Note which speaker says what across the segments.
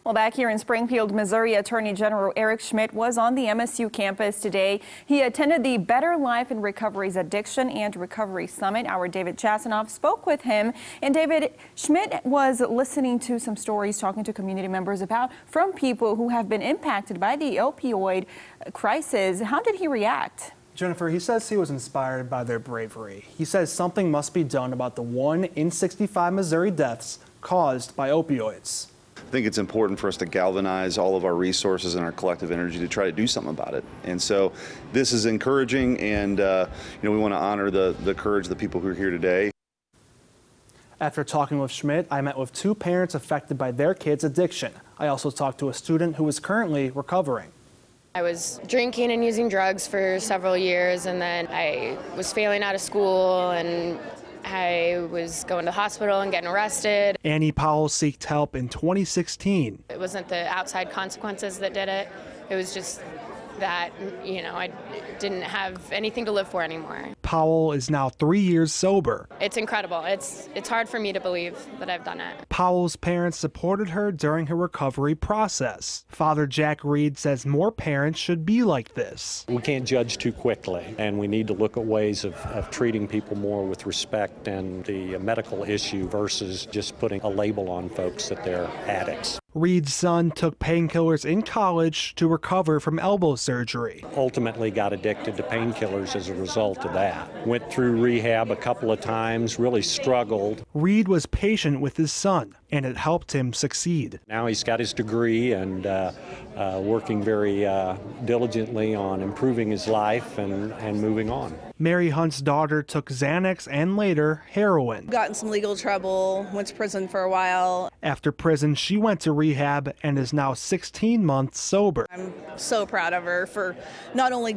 Speaker 1: Well, back here in Springfield, Missouri, Attorney General Eric Schmitt was on the MSU campus today. He attended the Better Life in Recovery's Addiction and Recovery Summit. Our David Chasanoff spoke with him. And David, Schmitt was listening to some stories, talking to community members from people who have been impacted by the opioid crisis. How did he react?
Speaker 2: Jennifer, he says he was inspired by their bravery. He says something must be done about the 1 in 65 Missouri deaths caused by opioids.
Speaker 3: I think it's important for us to galvanize all of our resources and our collective energy to try to do something about it. And so this is encouraging, and we want to honor the courage of the people who are here today.
Speaker 2: After talking with Schmitt, I met with 2 parents affected by their kids' addiction. I also talked to a student who is currently recovering.
Speaker 4: I was drinking and using drugs for several years, and then I was failing out of school, and I was going to the hospital and getting arrested.
Speaker 2: Annie Powell sought help in 2016.
Speaker 4: It wasn't the outside consequences that did it. It was just that, I didn't have anything to live for anymore.
Speaker 2: Powell is now 3 years sober.
Speaker 4: It's incredible. It's hard for me to believe that I've done it.
Speaker 2: Powell's parents supported her during her recovery process. Father Jack Reed says more parents should be like this.
Speaker 5: We can't judge too quickly, and we need to look at ways of treating people more with respect and the medical issue versus just putting a label on folks that they're addicts.
Speaker 2: Reed's son took painkillers in college to recover from elbow surgery.
Speaker 5: Ultimately got addicted to painkillers as a result of that. Went through rehab a couple of times, really struggled.
Speaker 2: Reed was patient with his son, and it helped him succeed.
Speaker 5: Now he's got his degree and working very diligently on improving his life and moving on.
Speaker 2: Mary Hunt's daughter took Xanax and later heroin.
Speaker 6: Got in some legal trouble, went to prison for a while.
Speaker 2: After prison, she went to rehab and is now 16 months sober.
Speaker 6: I'm so proud of her for not only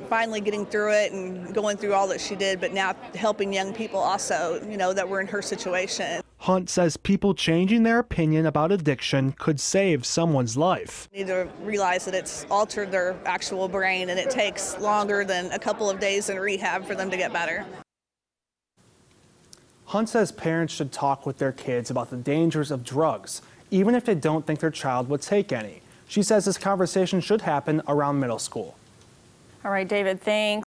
Speaker 6: finally getting through it and going through all that she did, but now helping young people also, that were in her situation.
Speaker 2: Hunt says people changing their opinion about addiction could save someone's life.
Speaker 6: They need to realize that it's altered their actual brain, and it takes longer than a couple of days in rehab for them to get better.
Speaker 2: Hunt says parents should talk with their kids about the dangers of drugs, even if they don't think their child would take any. She says this conversation should happen around middle school.
Speaker 1: All right, David, thanks.